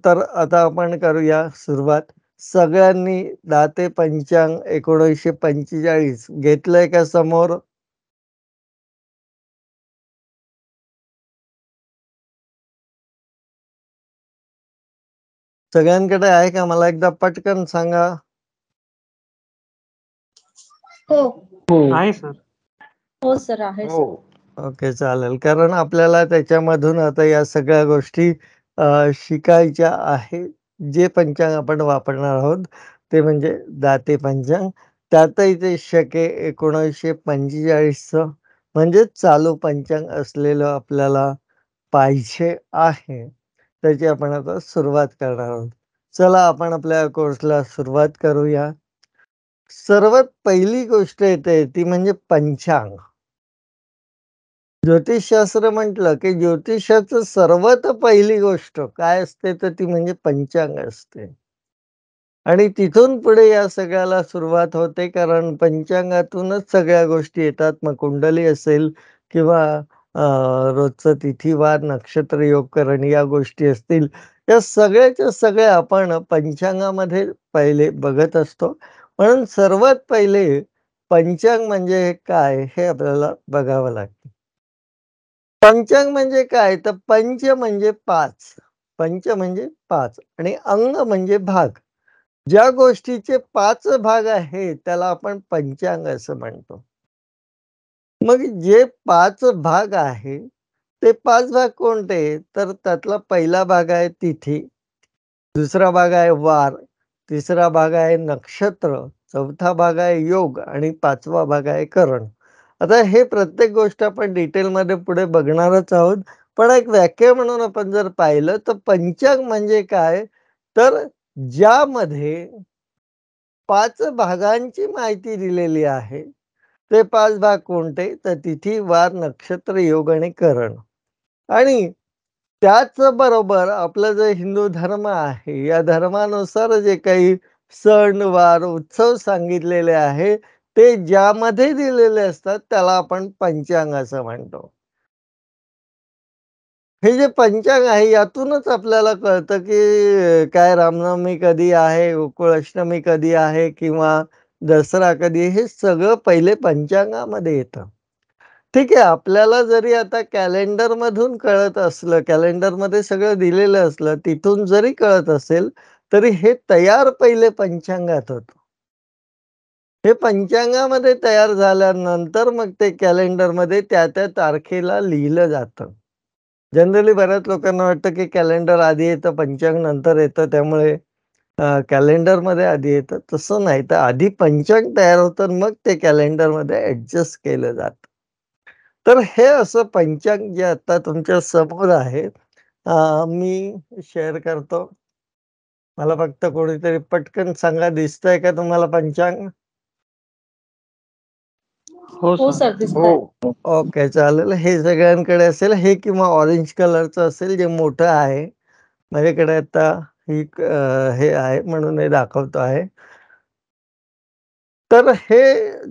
तर आता आपण करूया सुरुवात. सगळ्यांनी दाते पंचांग 1945 घेतलंय का समोर? सगळ्यांकडे आहे का? मला एकदा पटकन सांगा. हो. आहे सर. हो सर, आहे हो. सर. ओके, चालेल. कारण आपल्याला त्याच्यामधून आता या सगळ्या गोष्टी शिकायच्या आहेत. जे पंचांग आपण वापरणार आहोत ते म्हणजे दाते पंचांग. त्यातही ते शके 1945चं म्हणजे चालू पंचांग असलेलं आपल्याला पाहिजे आहे. त्याची आपण आता सुरुवात करणार आहोत. चला आपण आपल्या कोर्सला सुरुवात करूया. सर्वात पहिली गोष्ट येते ती म्हणजे पंचांग. ज्योतिषशास्त्र म्हटलं, की ज्योतिषाचं सर्वात पहिली गोष्ट काय असते तर ती म्हणजे पंचांग असते. आणि तिथून पुढे या सगळ्याला सुरुवात होते कारण पंचांगातूनच सगळ्या गोष्टी येतात. मग कुंडली असेल किंवा रोजचं तिथीवार, नक्षत्र योगकरण या गोष्टी असतील. या सगळ्याच्या सगळ्या आपण पंचांगामध्ये पहिले बघत असतो. म्हणून सर्वात पहिले पंचांग म्हणजे काय हे आपल्याला बघावं लागतं. पंचांग म्हणजे काय? तर पंच म्हणजे 5. पंच म्हणजे 5 आणि अंग म्हणजे भाग. ज्या गोष्टीचे 5 भाग आहेत त्याला आपण पंचांग असं म्हणतो. मग जे 5 भाग आहे, ते 5 भाग कोणते? तर त्यातला पहिला भाग आहे तिथी, दुसरा भाग आहे वार, तिसरा भाग आहे नक्षत्र, चौथा भाग आहे योग आणि 5वा भाग आहे करण. आता हे प्रत्येक गोष्ट आपण डिटेलमध्ये पुढे बघणारच आहोत. पण एक व्याख्या म्हणून आपण जर पाहिलं तर पंचांग म्हणजे काय? तर ज्यामध्ये 5 भागांची माहिती दिलेली आहे. ते 5 भाग कोणते? तर तिथी, वार, नक्षत्र, योग आणि करण. आणि त्याच बरोबर आपलं जे हिंदू धर्म आहे, या धर्मानुसार जे काही सण, वार, उत्सव सांगितलेले आहे, ते ज्यामध्ये दिलेले असतात त्याला आपण पंचांग असं म्हणतो. हे जे पंचांग आहे यातूनच आपल्याला कळतं, की काय रामनवमी कधी आहे, गोकुळाष्टमी कधी आहे किंवा दसरा कधी आहे, हे सगळं पहिले पंचांगामध्ये येतं. ठीक आहे, आपल्याला जरी आता कॅलेंडरमधून कळत असलं, कॅलेंडरमध्ये सगळं दिलेलं असलं, तिथून जरी कळत असेल, तरी हे तयार पहिले पंचांगात होतं. हे पंचांगामध्ये तयार झाल्यानंतर मग ते कॅलेंडरमध्ये त्या तारखेला लिहिलं जातं. जनरली बऱ्याच लोकांना वाटतं, की कॅलेंडर आधी येतं, पंचांग नंतर येतं. त्यामुळे कॅलेंडरमध्ये आधी येतं. तसं नाही. तर आधी पंचांग तयार होतं आणि मग ते कॅलेंडरमध्ये ॲडजस्ट केलं जातं. तर हे असं पंचांग जे आता तुमच्या समोर आहे, मी शेअर करतो. मला फक्त कोणीतरी पटकन सांगा, दिसतंय का तुम्हाला पंचांग? हो हो सर. सर, दिसतंय. ओके, चालेल. हे सगळ्यांकडे असेल. हे किंवा ऑरेंज कलरचं असेल जे मोठं आहे. माझ्याकडे आता हे आहे म्हणून हे दाखवतो आहे. तर हे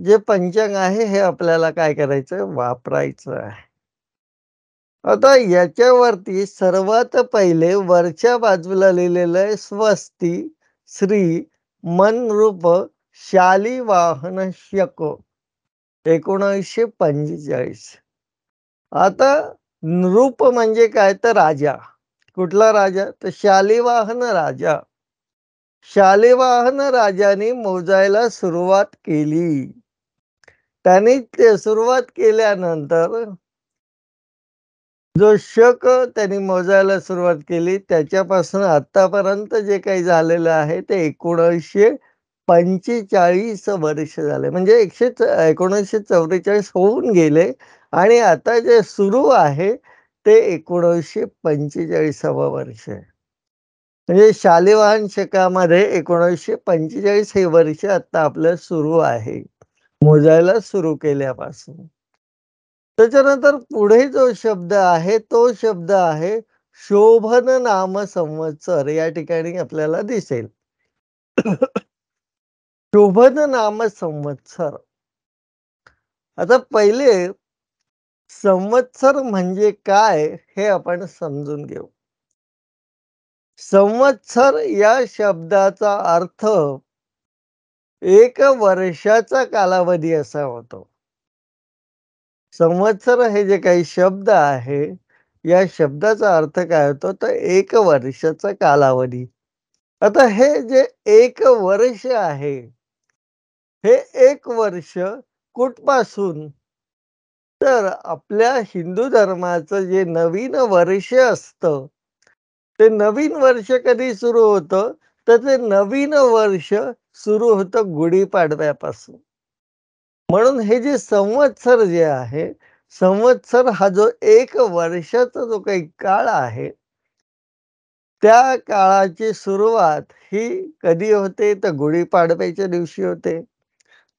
जे पंचांग आहे हे आपल्याला काय करायचं? वापरायचं आहे. आता याच्यावरती सर्वात पहिले वरच्या बाजूला लिहिलेलं आहे स्वस्ती, श्री, मनरूप, शालिवाहन शक 1945. आता नृप म्हणजे काय? तर राजा. कुठला राजा? तर शालिवाहन राजा. शालिवाहन राजाने मोजायला सुरुवात केली. त्याने ते सुरुवात केल्यानंतर जो शक त्यांनी मोजायला सुरुवात केली त्याच्यापासून आतापर्यंत जे काही झालेलं आहे ते 1945 वर्ष झाले. म्हणजे 1944 होऊन गेले आणि आता जे सुरू आहे ते 1945वं वर्ष आहे. म्हणजे शालिवाहन शकामध्ये 1945 हे वर्ष आता आपलं सुरू आहे. मोजायला सुरू केल्यापासून. त्याच्यानंतर पुढे जो शब्द आहे, तो शब्द आहे शोभन नाम संवत्सर. या ठिकाणी आपल्याला दिसेल. शोभन नाम संवत्सर. आता पहिले संवत्सर म्हणजे काय हे आपण समजून घेऊ. संवत्सर या शब्दाचा अर्थ 1 वर्षाचा कालावधी असा होतो. संवत्सर हे जे काही शब्द आहे, या शब्दाचा अर्थ काय होतो तर 1 वर्षाचा कालावधी. आता हे जे 1 वर्ष आहे, हे 1 वर्ष कुठपासून? तर आपल्या हिंदू धर्माचं जे नवीन वर्ष असतं, ते नवीन वर्ष कधी सुरू होतं? तर ते नवीन वर्ष सुरू होतं गुढीपाडव्यापासून. म्हणून हे जे संवत्सर जे आहे, संवत्सर हा जो 1 वर्षाचा जो काही काळ आहे, त्या काळाची सुरुवात ही कधी होते? तर गुढीपाडव्याच्या दिवशी होते.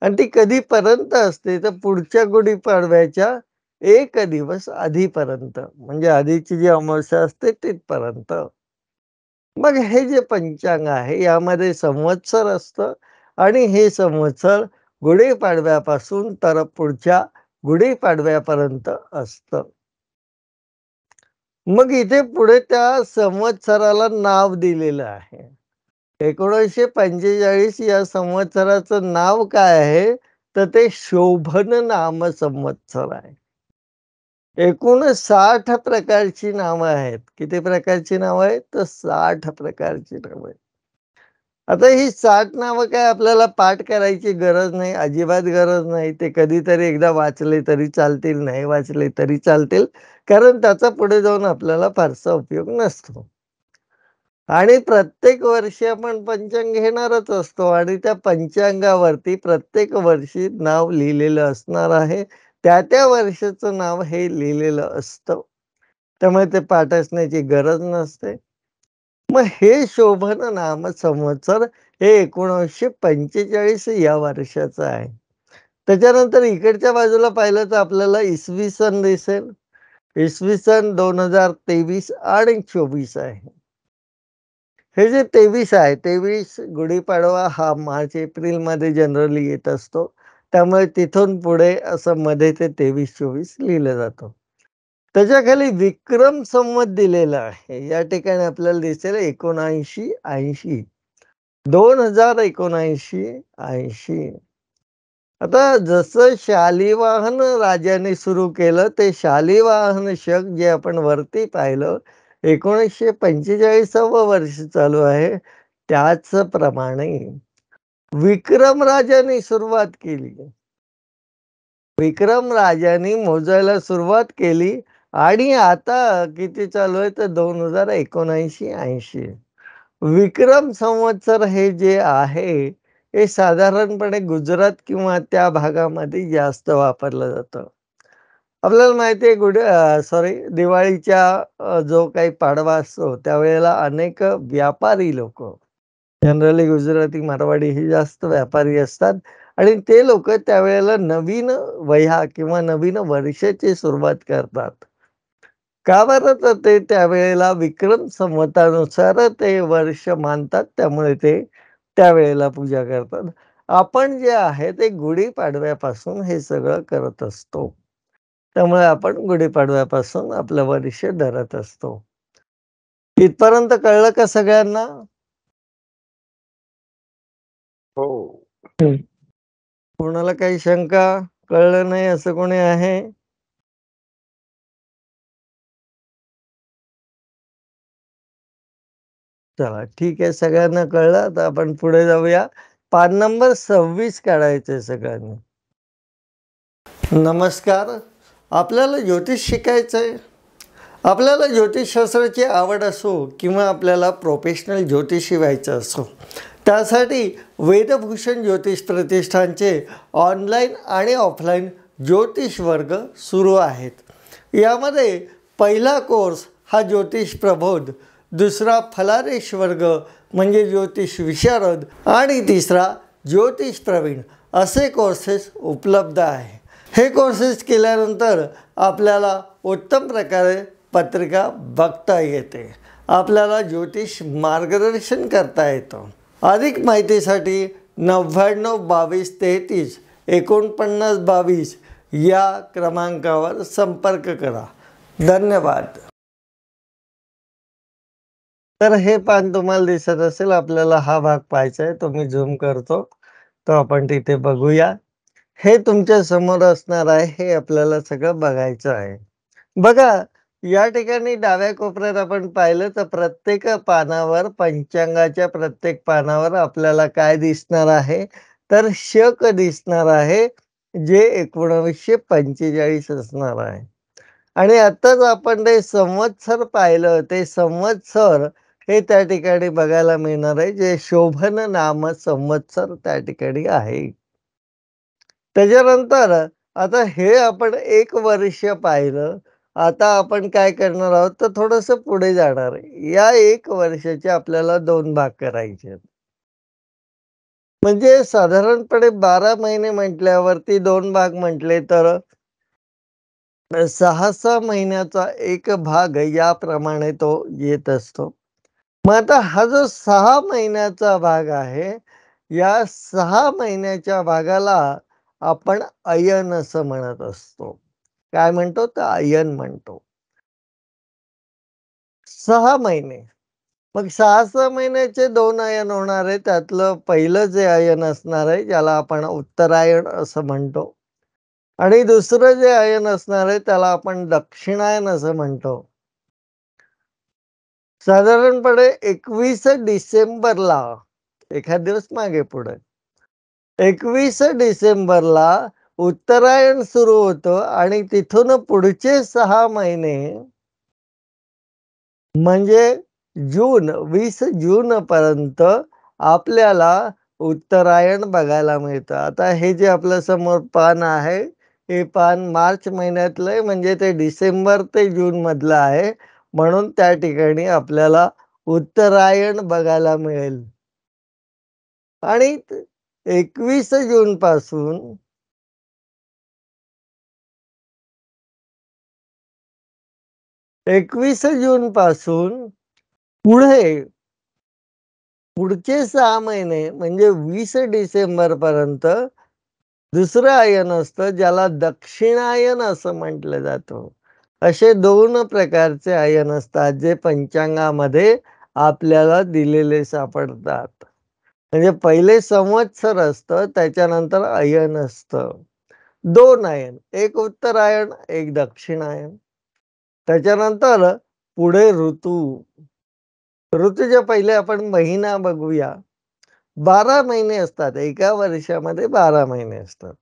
आणि ती कधीपर्यंत असते? तर पुढच्या गुढीपाडव्याच्या 1 दिवस आधीपर्यंत. म्हणजे आधीची जी अमावास्या असते तिथपर्यंत. मग हे जे पंचांग आहे यामध्ये संवत्सर असतं आणि हे संवत्सर गुढीपाडव्यापासून तर पुढच्या गुढीपाडव्यापर्यंत असतं. मग इथे पुढे त्या संवत्सराला नाव दिलेलं आहे. 1945 या संवत्सराचं नाव काय आहे? तर ते शोभन नाम संवत्सर आहे. एकूण 60 प्रकारची नावं आहेत. किती प्रकारची नावं आहेत? तर 60 प्रकारची नावं आहेत. आता ही 60 नावं काय आपल्याला पाठ करायची गरज नाही, अजिबात गरज नाही. ते कधीतरी एकदा वाचले तरी चालतील, नाही वाचले तरी चालतील. कारण त्याचा पुढे जाऊन आपल्याला फारसा उपयोग नसतो. आणि प्रत्येक वर्षी आपण पंचांग घेणारच असतो आणि त्या पंचांगावरती प्रत्येक वर्षी नाव लिहिलेलं असणार आहे. त्या वर्षाचं नाव हे लिहिलेलं असतं. त्यामुळे ते पाठ असण्याची गरज नसते. मग हे शोभन नाम संवत्सर हे 1945 या वर्षाचं आहे. त्याच्यानंतर इकडच्या बाजूला पाहिलं तर आपल्याला इसवी सन दिसेल. इसवी सन 2023 आणि 24 आहे. हे जे 23 आहे, 23 गुढीपाडवा हा मार्च-एप्रिलमध्ये जनरली येत असतो. त्यामुळे तिथून पुढे असं मध्ये ते 23-24 लिहिलं जातं. त्याच्याखाली विक्रम संवत दिलेला आहे. या ठिकाणी आपल्याला दिसेल 79-80. 2079-80. आता जसं शालिवाहन राजाने सुरू केलं, ते शालिवाहन शक जे आपण वरती पाहिलं, 1945वं वर्ष चालू आहे. त्याचप्रमाणे विक्रम राजाने सुरुवात केली. विक्रम राजांनी मोजायला सुरुवात केली आणि आता किती चालू आहे तर 2079-80. विक्रम संवत्सर हे जे आहे, हे साधारणपणे गुजरात किंवा त्या भागामध्ये जास्त वापरलं जातं. आपल्याला माहिती आहे दिवाळीच्या जो काही पाडवा असतो त्यावेळेला अनेक व्यापारी लोकं जनरली गुजराती, मारवाडी हे जास्त व्यापारी असतात आणि ते लोकं त्यावेळेला नवीन वह्या किंवा नवीन वर्षाची सुरुवात करतात. का बरं? तर ते त्यावेळेला विक्रम संवतानुसार ते वर्ष मानतात. त्यामुळे ते त्यावेळेला पूजा करतात. आपण जे आहे ते गुढीपाडव्यापासून हे सगळं करत असतो. त्यामुळे आपण गुढीपाडव्यापासून आपलं वर्ष धरत असतो. इथपर्यंत कळलं का सगळ्यांना? हो. हं. कोणाला काही शंका? कळलं नाही असं कोणी आहे? चला ठीक आहे. सगळ्यांना कळलं. आता आपण पुढे जाऊया. पान नंबर 26 काढायचंय सगळ्यांनी. नमस्कार. आपल्याला ज्योतिष शिकायचंय. आपल्याला ज्योतिषशास्त्राची आवड असो किंवा आपल्याला प्रोफेशनल ज्योतिषी व्हायचं असो, त्यासाठी वेदभूषण ज्योतिष प्रतिष्ठानचे ऑनलाईन आणि ऑफलाईन ज्योतिष वर्ग सुरू आहेत. यामध्ये पहिला कोर्स हा ज्योतिष प्रबोध, दुसरा फलारेश वर्ग म्हणजे ज्योतिष विशारद आणि तिसरा ज्योतिष प्रवीण असे कोर्सेस उपलब्ध आहे. हे कोर्सेस केल्यानंतर आपल्याला उत्तम प्रकारे पत्रिका बघता येते. आपल्याला ज्योतिष मार्गदर्शन करता येतं. अधिक माहितीसाठी 99 22 33 49 22 या क्रमांकावर संपर्क करा. धन्यवाद. तर हे पान तुम्हाला दिसत असेल. आपल्याला हा भाग पाहायचा आहे. तो मी झूम करतो. तो आपण तिथे बघूया. हे तुमच्या समोर असणार आहे. हे आपल्याला सगळं बघायचं आहे. बघा, या ठिकाणी डाव्या कोपऱ्यात आपण पाहिलं तर प्रत्येक पानावर, पंचांगाच्या प्रत्येक पानावर आपल्याला काय दिसणार आहे? तर शक दिसणार आहे, जे 1945 असणार आहे. आणि आत्ताच आपण ते संवत्सर पाहिलं. ते संवत्सर हे त्या ठिकाणी बघायला मिळणार आहे, जे शोभन नाम संवत्सर त्या ठिकाणी आहे. त्याच्यानंतर आता हे आपण 1 वर्ष पाहिलं. आता आपण काय करणार आहोत, तर थोडंसं पुढे जाणार आहे. या 1 वर्षाचे आपल्याला 2 भाग करायचे आहेत. म्हणजे साधारणपणे 12 महिने म्हटल्यावरती 2 भाग म्हटले तर 6-6 महिन्याचा एक भाग याप्रमाणे तो येत असतो. मग आता हा जो 6 महिन्याचा भाग आहे, या 6 महिन्याच्या भागाला आपण अयन असं म्हणत असतो. काय म्हणतो? तर अयन म्हणतो. 6 महिने. मग 6-6 महिन्याचे 2 अयन होणार आहे. त्यातलं पहिलं जे अयन असणार आहे, ज्याला आपण उत्तरायण असं म्हणतो. आणि दुसरं जे अयन असणार आहे, त्याला आपण दक्षिणायन असं म्हणतो. साधारणपणे 21 डिसेंबरला, एखाद दिवस मागे-पुढे, 21 डिसेंबरला उत्तरायण सुरू होतं आणि तिथून पुढचे 6 महिने म्हणजे 20 जूनपर्यंत आपल्याला उत्तरायण बघायला मिळतं. आता हे जे आपल्या समोर पान आहे, हे पान मार्च महिन्यातलं आहे, म्हणजे ते डिसेंबर ते जूनमधलं आहे. म्हणून त्या ठिकाणी आपल्याला उत्तरायण बघायला मिळेल. आणि 21 जूनपासून 21 जूनपासून पुढे पुढचे 6 महिने म्हणजे 20 डिसेंबरपर्यंत दुसरं अयन असतं, ज्याला दक्षिणायन असं म्हटलं जातं. असे 2 प्रकारचे अयन असतात, जे पंचांगामध्ये आपल्याला दिलेले सापडतात. म्हणजे पहिले संवत्सर असतं, त्याच्यानंतर अयन असतं. 2 अयन, एक उत्तरायण, एक दक्षिणायन. त्याच्यानंतर पुढे ऋतू. ऋतूच्या पहिले आपण महिना बघूया. 12 महिने असतात. एका वर्षामध्ये 12 महिने असतात.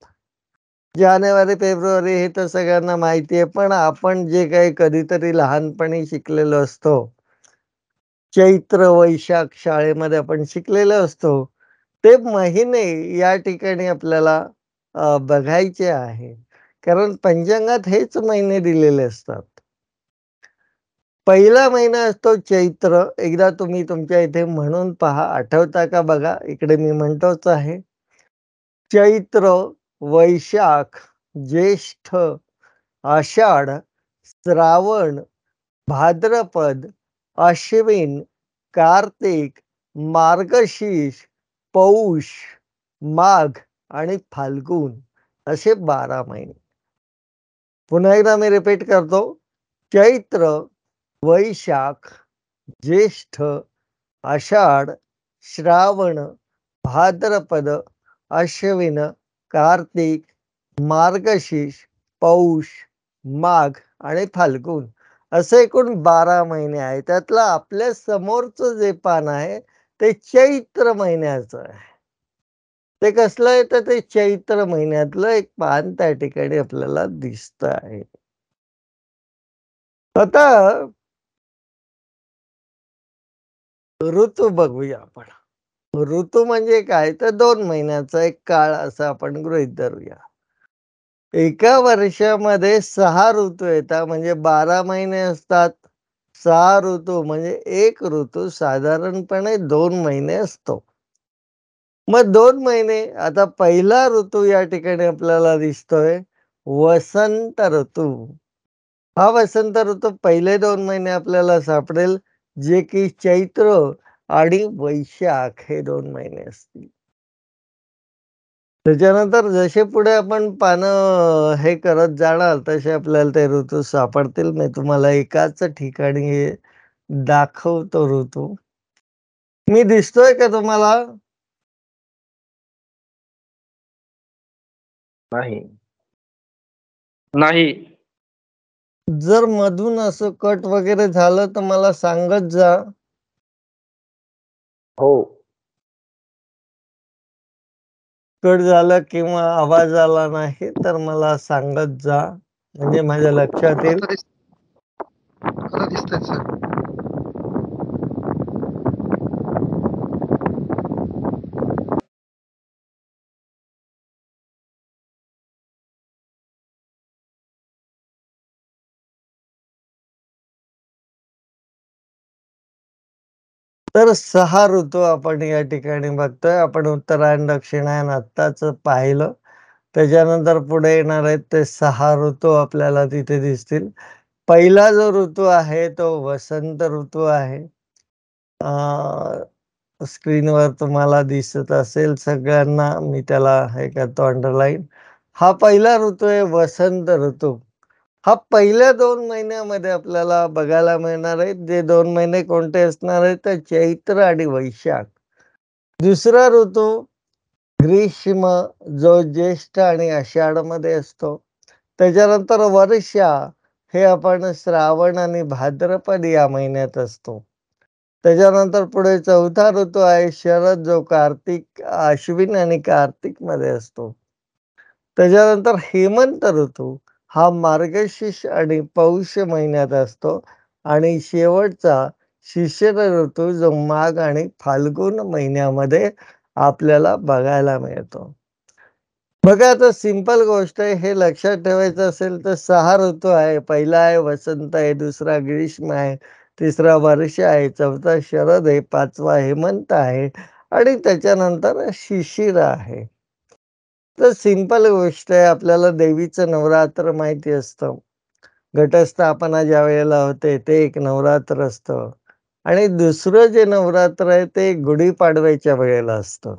जानेवारी, फेब्रुवारी हे तर सगळ्यांना माहिती आहे. पण आपण जे काही कधीतरी लहानपणी शिकलेलो असतो, चैत्र, वैशाख शाळेमध्ये आपण शिकलेलो असतो. ते महिने या ठिकाणी आपल्याला बघायचे आहे. कारण पंचांगात हेच महिने दिलेले असतात. पहिला महिना असतो चैत्र. एकदा तुम्ही तुमच्या इथे म्हणून पहा. आठवता का बघा? इकडे मी म्हणतोच आहे. चैत्र, वैशाख, ज्येष्ठ, आषाढ, श्रावण, भाद्रपद, अश्विन, कार्तिक, मार्गशीर्ष, पौष, माघ आणि फाल्गुन असे 12 महिने. पुन्हा एकदा मी रिपीट करतो. चैत्र, वैशाख, ज्येष्ठ, आषाढ, श्रावण, भाद्रपद, अश्विन, कार्तिक, मार्गशीर्ष, पौष, माघ आणि फाल्गुन असे एकूण 12 महिने आहेत. त्यातलं आपल्या समोरचं जे पान आहे, ते चैत्र महिन्याचं आहे. ते कसलं आहे, तर ते चैत्र महिन्यातलं एक पान त्या ठिकाणी आपल्याला दिसतं आहे. आता ऋतू बघूया आपण. ऋतू म्हणजे काय? तर 2 महिन्याचा एक काळ असं आपण गृहीत धरूया. एका वर्षामध्ये 6 ऋतू येतात म्हणजे 12 महिने असतात. 6 ऋतू म्हणजे 1 ऋतू साधारणपणे 2 महिने असतो. मग 2 महिने आता पहिला ऋतू या ठिकाणी आपल्याला दिसतोय वसंत ऋतू. हा वसंत ऋतू पहिले 2 महिने आपल्याला सापडेल, जे की चैत्र आणि वैशाख हे 2 महिने असतील. त्याच्यानंतर जसे पुढे आपण पानं हे करत जाणार, तसे आपल्याला ते ऋतू सापडतील. मी तुम्हाला एकाच ठिकाणी हे दाखवतो ऋतू. मी दिसतोय का तुम्हाला? नाही. नाही. जर मधून असं कट वगैरे झालं तर मला सांगत जा. हो. कट झालं किंवा आवाज आला नाही तर मला सांगत जा, म्हणजे माझ्या लक्षात येईल. आता दिसतंय सर. तर 6 ऋतू आपण या ठिकाणी बघतोय. आपण उत्तरायण, दक्षिणायन आत्ताच पाहिलं. त्याच्यानंतर पुढे येणार आहेत ते 6 ऋतू आपल्याला तिथे दिसतील. पहिला जो ऋतू आहे तो वसंत ऋतू आहे. स्क्रीनवर तुम्हाला दिसत असेल सगळ्यांना. मी त्याला हे करतो अंडरलाईन. हा पहिला ऋतू आहे वसंत ऋतू. हा पहिल्या 2 महिन्यामध्ये आपल्याला बघायला मिळणार आहे. जे 2 महिने कोणते असणार आहेत तर चैत्र आणि वैशाख. दुसरा ऋतू ग्रीष्म, जो ज्येष्ठ आणि आषाढमध्ये असतो. त्याच्यानंतर वर्षा, हे आपण श्रावण आणि भाद्रपद या महिन्यात असतो. त्याच्यानंतर पुढे चौथा ऋतू आहे शरद, जो अश्विन आणि कार्तिक मध्ये असतो. त्याच्यानंतर हेमंत ऋतू हा मार्गशीर्ष आणि पौष महिन्यात असतो. आणि शेवटचा शिशिर ऋतू जो माघ आणि फाल्गुन महिन्यामध्ये आपल्याला बघायला मिळतो. बघा, आता सिंपल गोष्ट आहे. हे लक्षात ठेवायचं असेल तर 6 ऋतू आहे. पहिला आहे वसंत आहे, दुसरा ग्रीष्म आहे, तिसरा वर्षा आहे, चौथा शरद आहे, पाचवा हेमंत आहे आणि त्याच्यानंतर शिशिर आहे. तर सिंपल गोष्ट आहे. आपल्याला देवीचं नवरात्र माहिती असतं. घटस्थापना ज्या वेळेला होते ते एक नवरात्र असतं आणि दुसरं जे नवरात्र आहे ते गुढीपाडव्याच्या वेळेला असतं.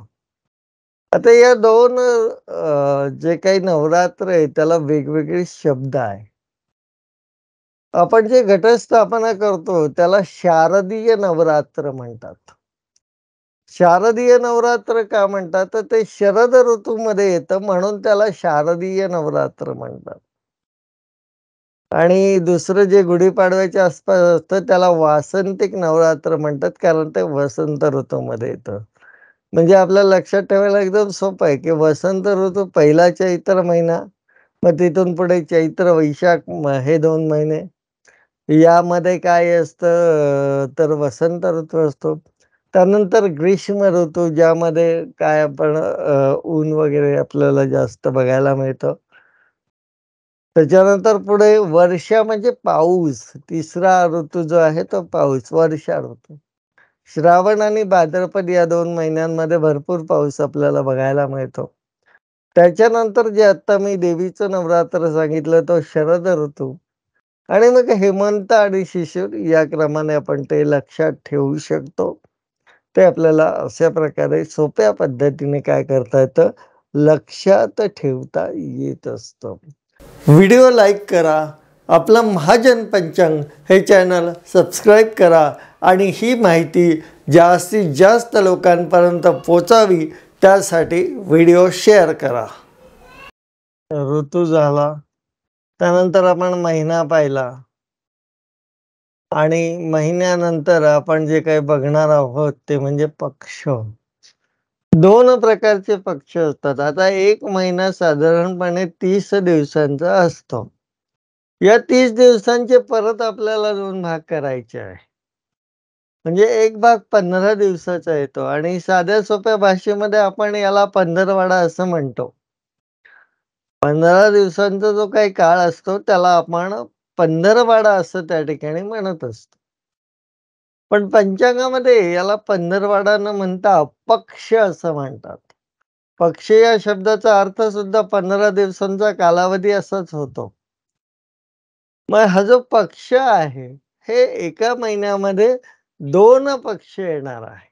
आता या 2 जे काही नवरात्र आहे त्याला वेगवेगळे शब्द आहे. आपण जे घटस्थापना करतो त्याला शारदीय नवरात्र म्हणतात. शारदीय नवरात्र का म्हणतात? तर ते शरद ऋतूमध्ये येतं म्हणून त्याला शारदीय नवरात्र म्हणतात. आणि दुसरं जे गुढीपाडव्याच्या आसपास असतं त्याला वासंतिक नवरात्र म्हणतात, कारण ते वसंत ऋतूमध्ये येतं. म्हणजे आपल्याला लक्षात ठेवायला एकदम सोपं आहे, की वसंत ऋतू पहिला चैत्र महिना, मग तिथून पुढे चैत्र, वैशाख हे 2 महिने. यामध्ये काय असतं तर वसंत ऋतू असतो. त्यानंतर ग्रीष्म ऋतू, ज्यामध्ये काय आपण ऊन वगैरे आपल्याला जास्त बघायला मिळतं. त्याच्यानंतर पुढे वर्षा म्हणजे पाऊस. तिसरा ऋतू जो आहे तो पाऊस, वर्षा ऋतू. श्रावण आणि भाद्रपद या 2 महिन्यांमध्ये भरपूर पाऊस आपल्याला बघायला मिळतो. त्याच्यानंतर जे आता मी देवीचं नवरात्र सांगितलं तो शरद ऋतू. आणि मग हेमंत आणि शिशिर या क्रमाने आपण ते लक्षात ठेवू शकतो. ते आपल्याला अशा प्रकारे सोप्या पद्धतीने काय करता येतं, लक्षात ठेवता येत असतं. व्हिडिओ लाईक करा, आपलं महाजन पंचांग हे चॅनल सबस्क्राईब करा आणि ही माहिती जास्तीत जास्त लोकांपर्यंत पोचावी त्यासाठी व्हिडिओ शेअर करा. ऋतू झाला, त्यानंतर आपण महिना पाहिला आणि महिन्यानंतर आपण जे काही बघणार आहोत ते म्हणजे पक्ष. 2 प्रकारचे पक्ष असतात. आता 1 महिना साधारणपणे 30 दिवसांचा असतो. या 30 दिवसांचे परत आपल्याला 2 भाग करायचे आहे. म्हणजे एक भाग 15 दिवसाचा येतो आणि साध्या सोप्या भाषेमध्ये आपण याला पंधरवडा असं म्हणतो. 15 दिवसांचा जो काही काळ असतो त्याला आपण पंधरवडा असं त्या ठिकाणी म्हणत असतो. पण पंचांगामध्ये याला पंधरवडा न म्हणता पक्ष असं म्हणतात. पक्ष या शब्दाचा अर्थ सुद्धा 15 दिवसांचा कालावधी असाच होतो. मग हा जो पक्ष आहे, हे एका महिन्यामध्ये 2 पक्ष येणार आहे.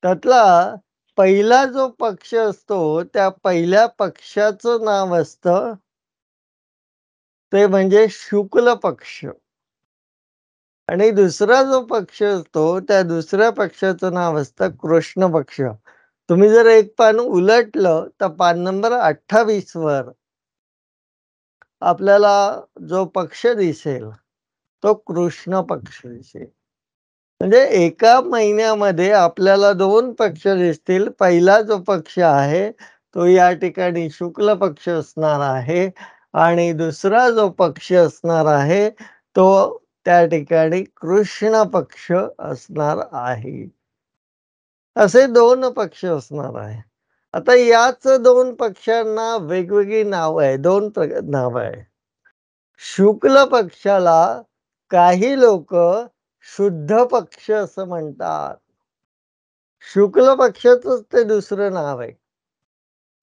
त्यातला पहिला जो पक्ष असतो, त्या पहिल्या पक्षाचं नाव असतं, ते म्हणजे शुक्ल पक्ष. आणि दुसरा जो पक्ष असतो, त्या दुसऱ्या पक्षाचं नाव असतं कृष्ण पक्ष. तुम्ही जर एक पान उलटलं, तर पान नंबर 28 वर आपल्याला जो पक्ष दिसेल, तो कृष्ण पक्ष दिसेल. म्हणजे एका महिन्यामध्ये आपल्याला 2 पक्ष दिसतील. पहिला जो पक्ष आहे, तो या ठिकाणी शुक्ल पक्ष असणार आहे आणि दुसरा जो पक्ष असणार आहे, तो त्या ठिकाणी कृष्ण पक्ष असणार आहे. असे 2 पक्ष असणार आहे. आता याच 2 पक्षांना वेगवेगळी नावं आहे. 2 नावं आहे. शुक्ल पक्षाला काही लोकं शुद्ध पक्ष असं म्हणतात. शुक्ल पक्षाचंच ते दुसरं नाव आहे.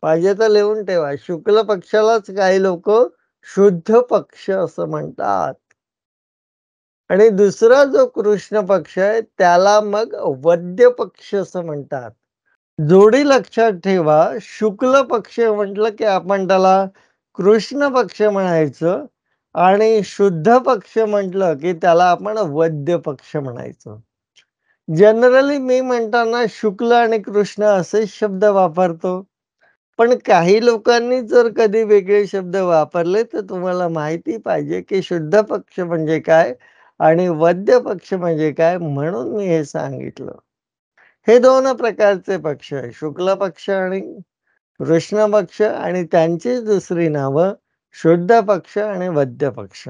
पाहिजे तर लिहून ठेवा. शुक्ल पक्षालाच काही लोकं शुद्ध पक्ष असं म्हणतात. आणि दुसरा जो कृष्ण पक्ष आहे त्याला मग वद्य पक्ष असं म्हणतात. जोडी लक्षात ठेवा, शुक्ल पक्ष म्हटलं की आपण त्याला कृष्ण पक्ष म्हणायचं आणि शुद्ध पक्ष म्हटलं की त्याला आपण वद्य पक्ष म्हणायचं. जनरली मी म्हणताना शुक्ल आणि कृष्ण असेच शब्द वापरतो. पण काही लोकांनी जर कधी वेगळे शब्द वापरले, तर तुम्हाला माहिती पाहिजे की शुद्ध पक्ष म्हणजे काय आणि वद्य पक्ष म्हणजे काय, म्हणून मी हे सांगितलं. हे 2 प्रकारचे पक्ष आहे. शुक्ल पक्ष आणि कृष्ण पक्ष आणि त्यांचीच दुसरी नावं शुद्ध पक्ष आणि वद्य पक्ष.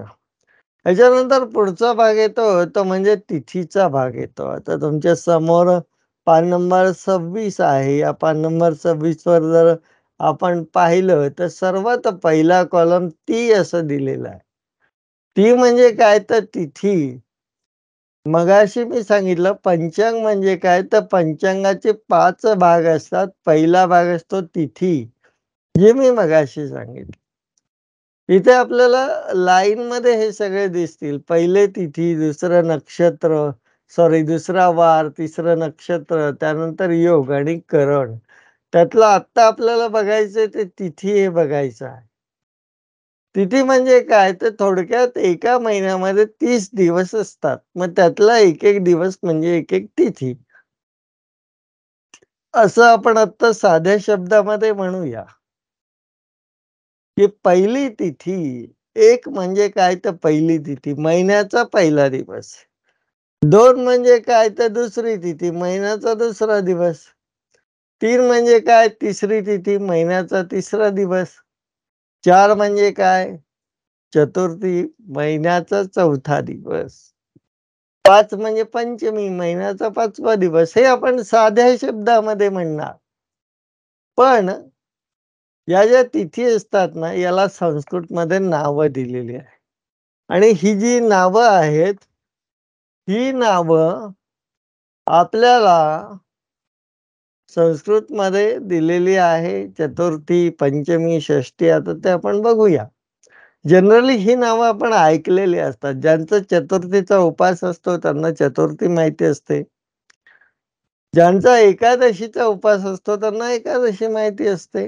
त्याच्यानंतर पुढचा भाग येतो, तो म्हणजे तिथीचा भाग येतो. आता तुमच्या समोर पान नंबर 26 आहे. या पान नंबर 26 वर जर आपण पाहिलं, तर सर्वात पहिला कॉलम ती असं दिलेला आहे. ती म्हणजे काय तर तिथी. मगाशी मी सांगितलं पंचांग म्हणजे काय, तर पंचांगाचे 5 भाग असतात. पहिला भाग असतो तिथी, जे मी मगाशी सांगितलं. इथे आपल्याला लाईनमध्ये हे सगळे दिसतील. पहिले तिथी, दुसरं नक्षत्र, दुसरा वार, तिसरं नक्षत्र, त्यानंतर योग आणि करण. त्यातलं आत्ता आपल्याला बघायचंय ते तिथी हे बघायचं आहे. तिथी म्हणजे काय? तर थोडक्यात एका महिन्यामध्ये 30 दिवस असतात. मग त्यातला एक-एक दिवस म्हणजे एक-एक तिथी. असं आपण आत्ता साध्या शब्दामध्ये म्हणूया, की पहिली तिथी. एक म्हणजे काय? तर पहिली तिथी, महिन्याचा पहिला दिवस. 2 म्हणजे काय? तर दुसरी तिथी, महिन्याचा दुसरा दिवस. 3 म्हणजे काय? तिसरी तिथी, महिन्याचा तिसरा दिवस. 4 म्हणजे काय? चतुर्थी, महिन्याचा चौथा दिवस. 5 म्हणजे पंचमी, महिन्याचा 5वा दिवस. हे आपण साध्या शब्दामध्ये म्हणणार. पण या ज्या तिथी असतात ना, याला संस्कृतमध्ये नावं दिलेली आहे. आणि ही जी नावं आहेत, ही नावं आपल्याला संस्कृतमध्ये दिलेली आहे. चतुर्थी, पंचमी, षष्ठी आता ते आपण बघूया. जनरली ही नावं आपण ऐकलेली असतात. ज्यांचा चतुर्थीचा उपास असतो त्यांना चतुर्थी माहिती असते. ज्यांचा एकादशीचा उपास असतो त्यांना एकादशी माहिती असते.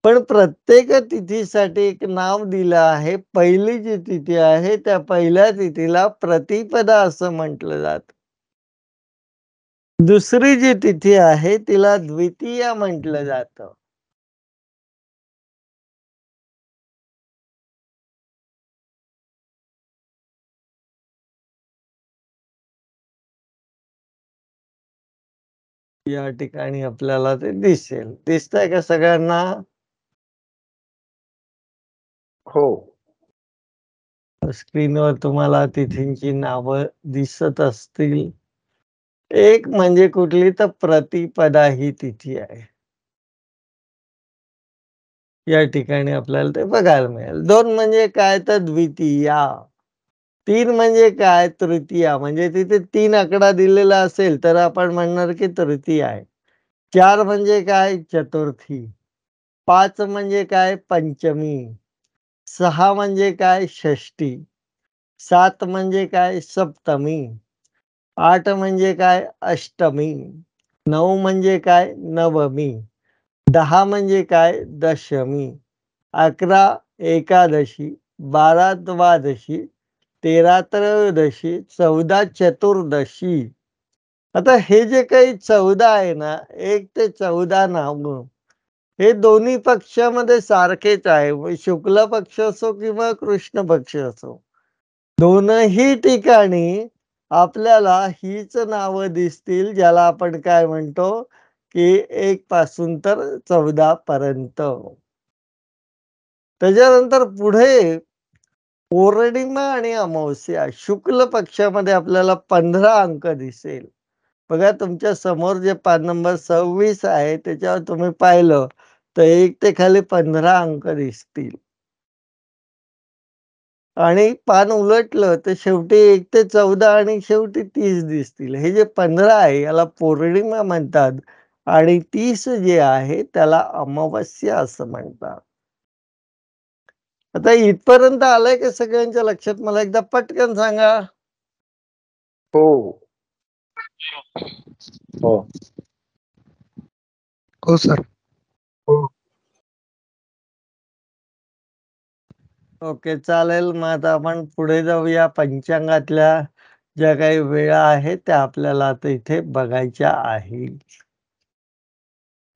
पण प्रत्येक तिथीसाठी एक नाव दिलं आहे. पहिली जी तिथी आहे त्या पहिल्या तिथीला प्रतिपदा असं म्हटलं जातं. दुसरी जी तिथी आहे तिला द्वितीया म्हटलं जातं. या ठिकाणी आपल्याला ते दिसेल. दिसतंय का सगळ्यांना? हो. स्क्रीनवर तुम्हाला तिथींची नावं दिसत असतील. एक म्हणजे कुठली तर प्रतिपदा ही तिथी आहे. या ठिकाणी आपल्याला ते बघायला मिळेल. 2 म्हणजे काय तर द्वितीया. 3 म्हणजे काय? तृतीया. म्हणजे तिथे 3 आकडा दिलेला असेल तर आपण म्हणणार की तृतीया आहे. 4 म्हणजे काय? चतुर्थी. 5 म्हणजे काय? पंचमी. 6 म्हणजे काय? षष्ठी. 7 म्हणजे काय? सप्तमी. 8 म्हणजे काय? अष्टमी. 9 म्हणजे काय? नवमी. 10 म्हणजे काय? दशमी. 11 एकादशी. 12 द्वादशी 13 त्रयोदशी, 14 चतुर्दशी. आता हे जे काही 14 आहे ना, 1 ते 14 नामं हे दोन्ही पक्षामध्ये सारखेच आहे. मग शुक्ल पक्ष असो किंवा कृष्ण पक्ष असो. दोनही ठिकाणी आपल्याला हीच नावं दिसतील, ज्याला आपण काय म्हणतो, की 1 पासून तर 14 पर्यंत. त्याच्यानंतर पुढे पौर्णिमा आणि अमावस्या शुक्ल पक्षामध्ये आपल्याला 15 अंक दिसेल. बघा तुमच्या समोर जे पान नंबर 26 आहे त्याच्यावर तुम्ही पाहिलं तर 1 ते खाली 15 अंक दिसतील. आणि पान उलटलं तर शेवटी 1 ते 14 आणि शेवटी 30 दिसतील. हे जे 15 आहे याला पौर्णिमा म्हणतात आणि 30 जे आहे त्याला अमावस्या असं म्हणतात. आता इथपर्यंत आलंय का सगळ्यांच्या लक्षात? मला एकदा पटकन सांगा. हो. हो. हो सर. हो. ओके, चालेल. मग आता आपण पुढे जाऊया. पंचांगातल्या ज्या काही वेळा आहेत त्या आपल्याला आता इथे बघायच्या आहेत.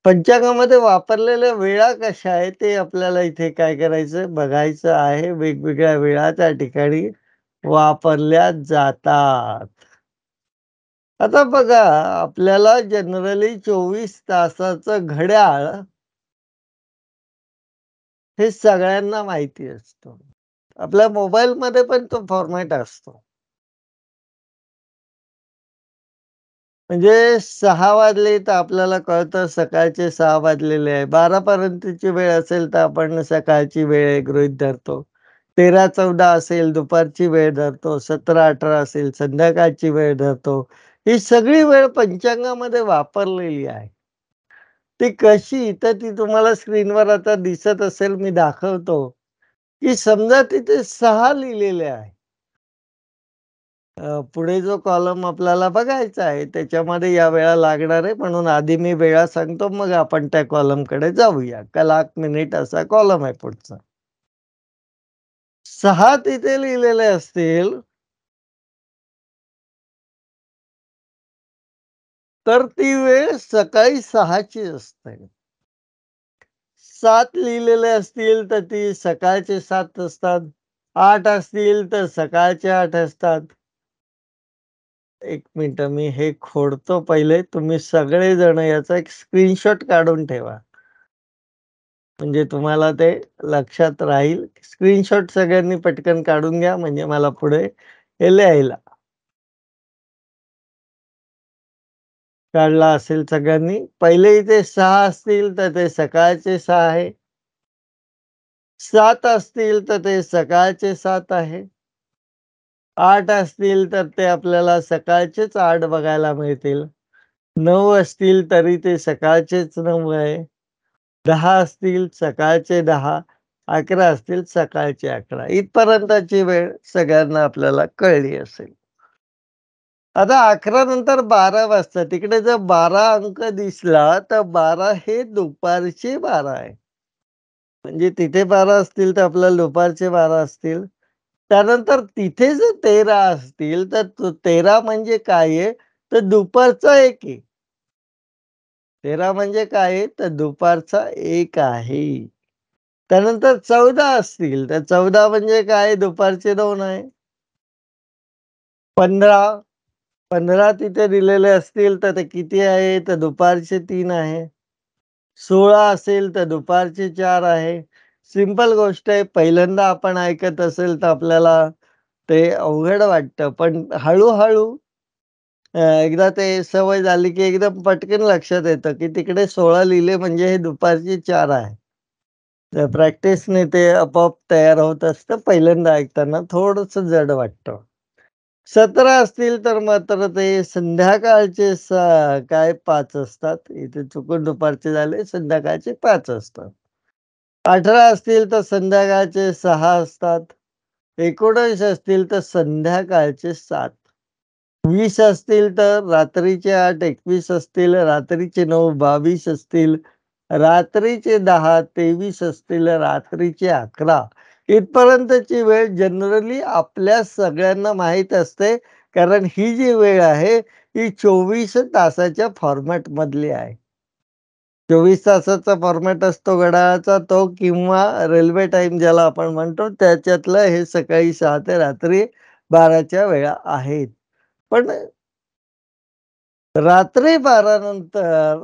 पंचांगामध्ये वापरलेल्या वेळा कशा आहेत ते आपल्याला इथे काय करायचं बघायचं आहे. वेगवेगळ्या वेळा त्या ठिकाणी वापरल्या जातात. आता बघा आपल्याला जनरली 24 तासाचं घड्याळ हे सगळ्यांना माहिती असतं. आपल्या मोबाईलमध्ये पण तो फॉर्मॅट असतो. म्हणजे 6 वाजले तर आपल्याला कळतं सकाळचे 6 वाजलेले आहे. 12 पर्यंतची वेळ असेल तर आपण सकाळची वेळ गृहीत धरतो. 13-14 असेल दुपारची वेळ धरतो. 17-18 असेल संध्याकाळची वेळ धरतो. ही सगळी वेळ पंचांगामध्ये वापरलेली आहे. ती कशी? तर ती तुम्हाला स्क्रीनवर आता दिसत असेल मी दाखवतो, की समजा तिथे 6 लिहिलेले आहे. पुढे जो कॉलम आपल्याला बघायचा आहे त्याच्यामध्ये या वेळा लागणार आहे म्हणून आधी मी वेळा सांगतो मग आपण त्या कॉलमकडे जाऊया. कलाक, मिनिट असा कॉलम आहे पुढचा. 6 तिथे लिहिलेले असतील तर ती वेळ सकाळी 6 ची असते. 7 लिहिलेले असतील तर ती सकाळचे 7 असतात. 8 असतील तर सकाळचे 8 असतात. 1 मिनिटं मी हे खोडतो पहिले. तुम्ही सगळेजण याचा एक स्क्रीनशॉट काढून ठेवा. म्हणजे तुम्हाला ते लक्षात राहील. स्क्रीनशॉट सगळ्यांनी पटकन काढून घ्या म्हणजे मला पुढे हे लिहायला. काढला असेल सगळ्यांनी. पहिले इथे 6 असतील तर ते सकाळचे 6 आहे. 7 असतील तर ते सकाळचे 7 आहे. 8 असतील तर ते आपल्याला सकाळचेच 8 बघायला मिळतील. 9 असतील तरी ते सकाळचेच 9 आहे. 10 असतील सकाळचे 10, 11 असतील सकाळचे 11. इथपर्यंतची वेळ सगळ्यांना आपल्याला कळली असेल. आता 11 नंतर 12 वाजता तिकडे जर 12 अंक दिसला तर 12 हे दुपारचे 12 आहे. म्हणजे तिथे 12 असतील तर आपल्याला दुपारचे 12 असतील. त्यानंतर तिथे जर 13 असतील तर 13 म्हणजे काय आहे? तर दुपारचा 1 आहे. 13 म्हणजे काय आहे? तर दुपारचा 1 आहे. त्यानंतर 14 असतील तर 14 म्हणजे काय? दुपारचे 2 आहे. 15 तिथे दिलेले असतील तर ते किती आहे? तर दुपारचे 3 आहे. 16 असेल तर दुपारचे 4 आहे. सिंपल गोष्ट आहे. पहिल्यांदा आपण ऐकत असेल तर आपल्याला ते अवघड वाटतं. पण हळू-हळू एकदा ते सवय झाली की एकदम पटकन लक्षात येतं, की तिकडे 16 लिहिले म्हणजे हे दुपारचे 4 आहे. तर प्रॅक्टिसने ते आपोआप तयार होत असतं. पहिल्यांदा ऐकताना थोडंसं जड वाटतं. 17 असतील तर मात्र ते संध्याकाळचे काय 5 असतात. इथे चुकून दुपारचे झाले, संध्याकाळचे 5 असतात. 18 असतील तर संध्याकाळचे 6 असतात. 19 असतील तर संध्याकाळचे 7. 20 असतील तर रात्रीचे 8, 21 असतील रात्रीचे 9, 22 असतील रात्रीचे 10, 23 असतील रात्रीचे 11. इथपर्यंतची वेळ जनरली आपल्या सगळ्यांना माहीत असते. कारण ही जी वेळ आहे, ही 24 तासाच्या फॉर्मॅटमधली आहे. 24 तासाचा फॉर्मॅट असतो घड्याळाचा तो किंवा रेल्वे टाईम ज्याला आपण म्हणतो त्याच्यातलं हे सकाळी 6 ते रात्री 12च्या वेळा आहेत. पण रात्री 12 नंतर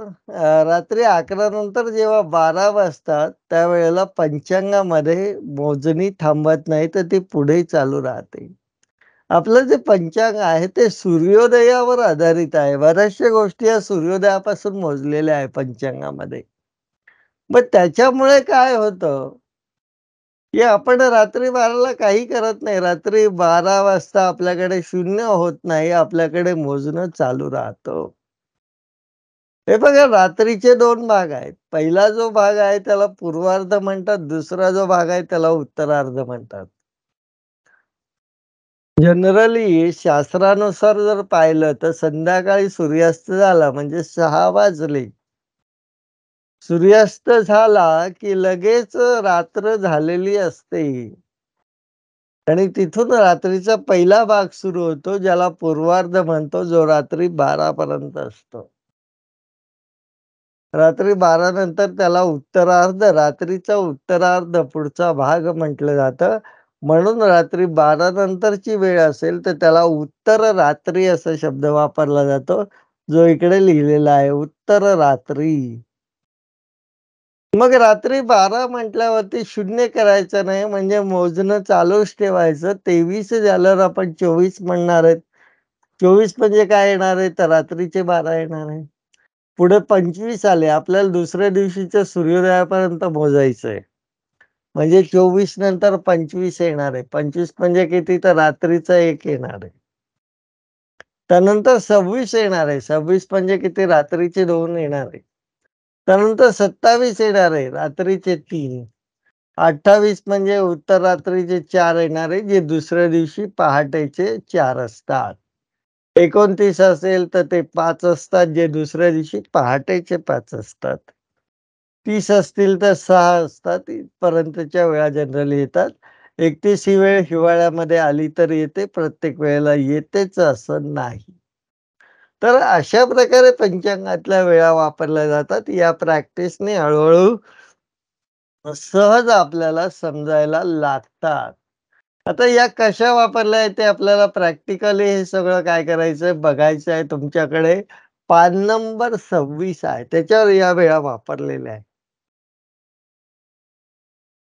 रात्री 11 नंतर जेव्हा 12 वाजतात, त्यावेळेला पंचांगामध्ये मोजणी थांबत नाही, तर ती पुढे चालू राहते. आपलं जे पंचांग आहे ते सूर्योदयावर आधारित आहे. बऱ्याचशा गोष्टी या सूर्योदयापासून मोजलेल्या आहे पंचांगामध्ये. मग त्याच्यामुळे काय होतं, की आपण रात्री 12ला काही करत नाही. रात्री 12 वाजता आपल्याकडे शून्य होत नाही. आपल्याकडे मोजणं चालू राहतं. हे बघा रात्रीचे 2 भाग आहेत. पहिला जो भाग आहे त्याला पूर्वार्ध म्हणतात. दुसरा जो भाग आहे त्याला उत्तरार्ध म्हणतात. जनरली शास्त्रानुसार जर पाहिलं तर संध्याकाळी सूर्यास्त झाला म्हणजे 6 वाजले. सूर्यास्त झाला की लगेच रात्र झालेली असते आणि तिथून रात्रीचा पहिला भाग सुरू होतो ज्याला पूर्वार्ध म्हणतो जो रात्री 12 पर्यंत असतो. रात्री 12 नंतर त्याला उत्तरार्ध, रात्रीचा उत्तरार्ध पुढचा भाग म्हटलं जातं. म्हणून रात्री 12 नंतरची वेळ असेल, तर त्याला उत्तर रात्री असा शब्द वापरला जातो, जो इकडे लिहिलेला आहे, उत्तर रात्री. मग रात्री 12 म्हटल्यावरती शून्य करायचं नाही, म्हणजे मोजणं चालूच ठेवायचं. 23 झाल्यावर आपण 24 म्हणणार आहेत. 24 म्हणजे काय येणार आहे, तर रात्रीचे 12 येणार आहे. पुढे 25 आले. आपल्याला दुसऱ्या दिवशीच्या सूर्योदयापर्यंत मोजायचंय. म्हणजे 24 नंतर 25 येणार आहे. 25 म्हणजे किती? तर रात्रीचा 1 येणार आहे. त्यानंतर 26 येणार आहे. 26 म्हणजे किती? रात्रीचे 2 येणार आहे. त्यानंतर 27 येणार आहे. रात्रीचे 3. 28 म्हणजे उत्तर रात्रीचे 4 येणार आहे, जे दुसऱ्या दिवशी पहाटेचे 4 असतात. 29 असेल तर ते 5 असतात, जे दुसऱ्या दिवशी पहाटेचे 5 असतात. 30 असतील तर 6 असतात. इथपर्यंतच्या वेळा जनरली येतात. 31 ही वेळ हिवाळ्यामध्ये आली तर येते, प्रत्येक वेळेला येतेच असं नाही. तर अशा प्रकारे पंचांगातल्या वेळा वापरल्या जातात. या प्रॅक्टिसने हळू सहज आपल्याला समजायला लागतात. आता या कशा वापरल्या ते आपल्याला प्रॅक्टिकली हे सगळं काय करायचंय बघायचं आहे. तुमच्याकडे पान नंबर 26 आहे. त्याच्यावर या वेळा वापरलेल्या आहेत.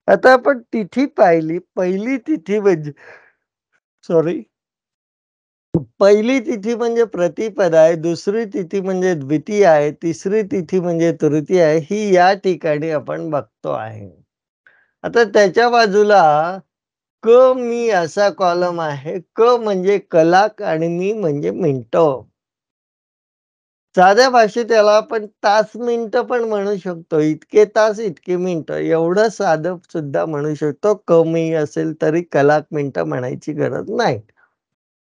आता आपण तिथी पाहिली. पहिली तिथी म्हणजे सॉरी. पहिली तिथी म्हणजे प्रतिपदा आहे. दुसरी तिथी म्हणजे द्वितीय आहे. तिसरी तिथी म्हणजे तृतीय आहे. ही या ठिकाणी आपण बघतो आहे. आता त्याच्या बाजूला मी असा कॉलम आहे. म्हणजे कलाक आणि मी म्हणजे मिनिटं. साध्या भाषेत याला आपण तास मिनिटं पण म्हणू शकतो. इतके तास, इतके मिनिटं एवढं साधं सुद्धा म्हणू शकतो. मी असेल तरी कलाक, मिनिटं म्हणायची गरज नाही.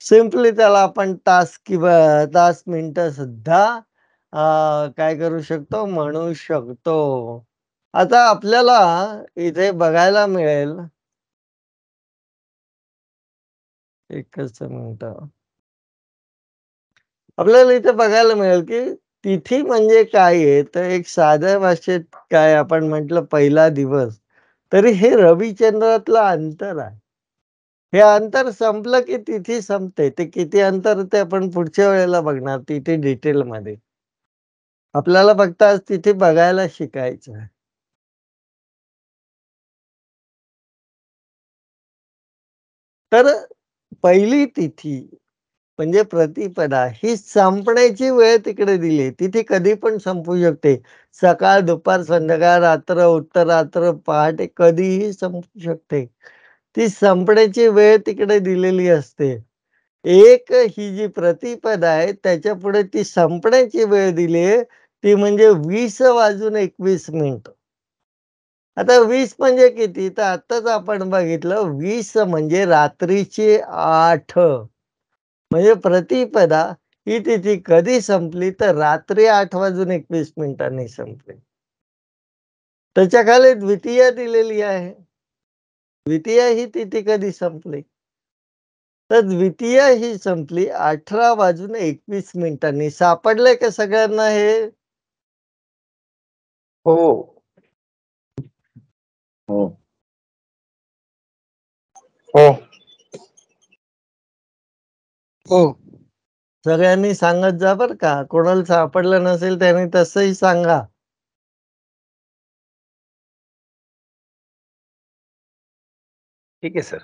सिम्पली त्याला आपण तास किंवा तास, मिनिटं सुद्धा काय करू शकतो, म्हणू शकतो. आता आपल्याला इथे बघायला मिळेल एकच मिनिटं. आपल्याला इथे बघायला मिळेल, की तिथी म्हणजे काय आहे, तर एक साध्या भाषेत काय आपण म्हटलं पहिला दिवस, तरी हे रविचंद्रातलं अंतर आहे. हे अंतर संपलं, की तिथी संपते. ते किती अंतर ते आपण पुढच्या वेळेला बघणार तिथे डिटेलमध्ये. आपल्याला फक्त आज तिथे बघायला शिकायचं आहे. तर पहिली तिथी म्हणजे प्रतिपदा ही संपण्याची वेळ तिकडे दिली आहे. तिथे कधी पण संपू शकते. सकाळ, दुपार, संध्याकाळ, रात्र, उत्तरात्र, पहाटे कधीही संपू शकते. ती संपण्याची वेळ तिकडे दिलेली असते. एक ही जी प्रतिपदा आहे त्याच्यापुढे ती संपण्याची वेळ दिली आहे. ती म्हणजे 20 वाजून 21 मिनिटं. आता 20 म्हणजे किती? तर आत्ताच आपण बघितलं 20 म्हणजे रात्रीचे 8. म्हणजे प्रतिपदा ही तिथी कधी संपली तर रात्री 8 वाजून 21 मिनिटांनी संपली. त्याच्याखाली द्वितीया दिलेली आहे. द्वितीय ही तिथी कधी संपली? तर द्वितीय ही संपली 18:21 सापडले का सगळ्यांना हे? हो हो हो हो. सगळ्यांनी सांगत जा बर का. कोणाला सापडलं नसेल त्याने तसंही सांगा. ठीक आहे सर.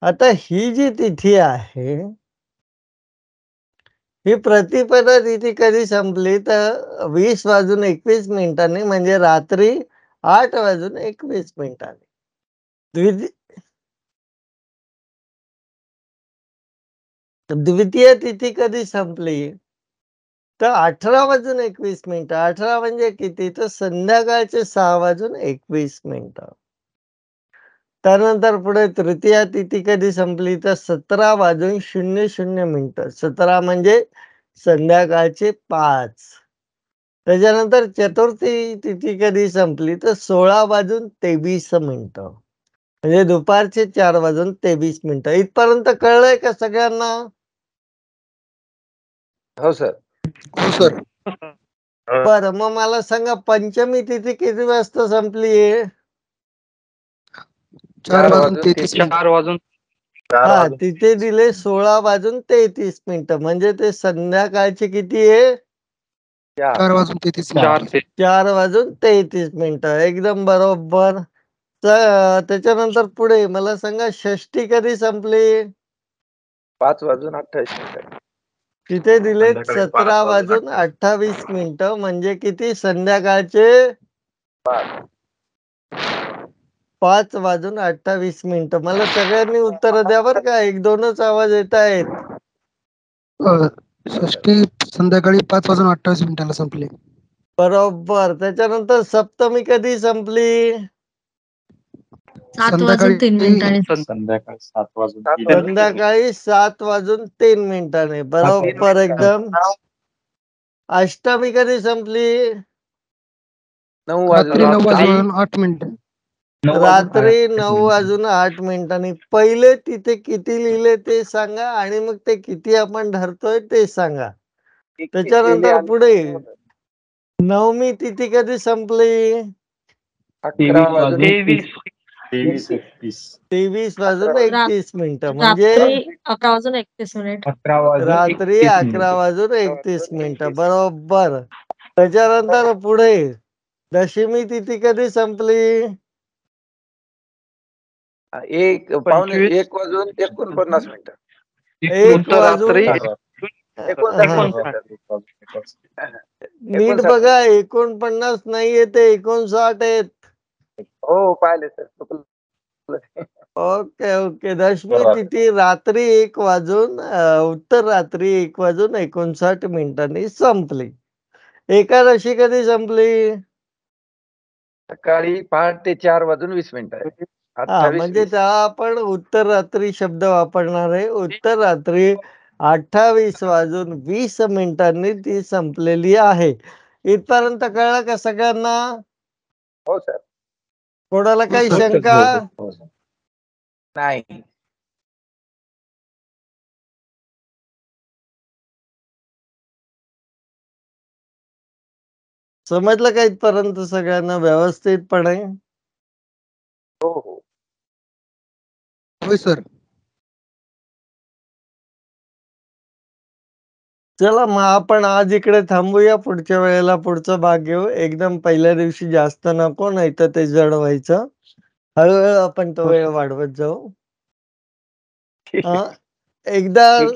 आता ही जी तिथी आहे, ही प्रतिपदा तिथी कधी संपली? तर 20:21 म्हणजे रात्री 8:21. द्वितीय तिथी कधी संपली? तर 18:21. 18 म्हणजे किती? तर संध्याकाळचे 6:21. त्यानंतर पुढे तृतीया तिथी कधी संपली? तर 17:00 17 म्हणजे संध्याकाळचे 5. त्याच्यानंतर चतुर्थी तिथी कधी संपली? तर 16:23. म्हणजे दुपारचे 4:23. इथपर्यंत कळलंय का सगळ्यांना? हो सर. हो सर. बरं, मग मला सांगा पंचमी तिथी किती वाजता संपली? 4:33. 4 तिथे दिले 16:33. म्हणजे ते संध्याकाळचे किती आहे? 4:33. 4:33. एकदम बरोबर. त्याच्यानंतर पुढे मला सांगा षष्टी कधी संपली? 5:28. तिथे दिलेत संध्याकाळी 17:28. म्हणजे किती? संध्याकाळचे 5:28. मला सगळ्यांनी उत्तर द्या बर का. 1-2च आवाज येत आहेत. षष्टी संध्याकाळी 5:28 संपली. बरोबर. त्याच्यानंतर सप्तमी कधी संपली? 7:03. संध्याकाळी 7:03. संध्याकाळी 7:03. बरोबर एकदम. अष्टमी कधी संपली? 9 रात्री वाजून 9:08. रात्री 9:08. पहिले तिथे किती लिहिले ते सांगा आणि मग ते किती आपण धरतोय ते सांगा. त्याच्यानंतर पुढे नवमी तिथी कधी संपली? 23:31. म्हणजे रात्री 11:31. रात्री 11:31. बरोबर. त्याच्यानंतर पुढे दशमी तिथी कधी संपली? 1:49. 1:49. नीट बघा, 49 नाहीये ते 59 आहेत. हो पाहिले सर. ओके. दशमी तिथी रात्री 1 वाजून उत्तर रात्री 1:59 संपली. एकादशी कधी संपली? सकाळी पहाटे 4:20. म्हणजे त्याला आपण उत्तर रात्री शब्द वापरणार आहे. उत्तर रात्री 28:20 ती संपलेली आहे. इथपर्यंत कळलं का सगळ्यांना? हो सर. कोणाला काही शंका? नाही. समजलं का इथपर्यंत सगळ्यांना व्यवस्थितपणे? हो हो. होय सर. चला मग आपण आज इकडे थांबूया. पुढच्या वेळेला पुढचा भाग घेऊ. एकदम पहिल्या दिवशी जास्त नको, नाही तर ते जड व्हायचं. हळूहळू आपण तो वेळ वाढवत जाऊ. एकदा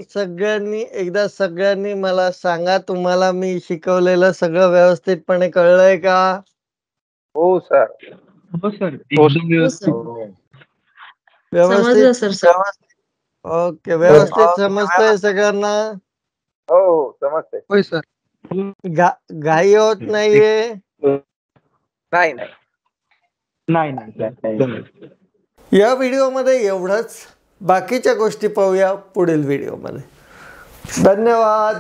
सगळ्यांनी मला सांगा, तुम्हाला मी शिकवलेलं सगळं व्यवस्थितपणे कळलंय का? हो सर. व्यवस्थित सर. ओके. व्यवस्थित समजतंय सगळ्यांना? हो समजतंय. होय सर. घाई होत नाहीये? नाही. या व्हिडिओमध्ये एवढंच. बाकीच्या गोष्टी पाहूया पुढील व्हिडिओमध्ये. धन्यवाद.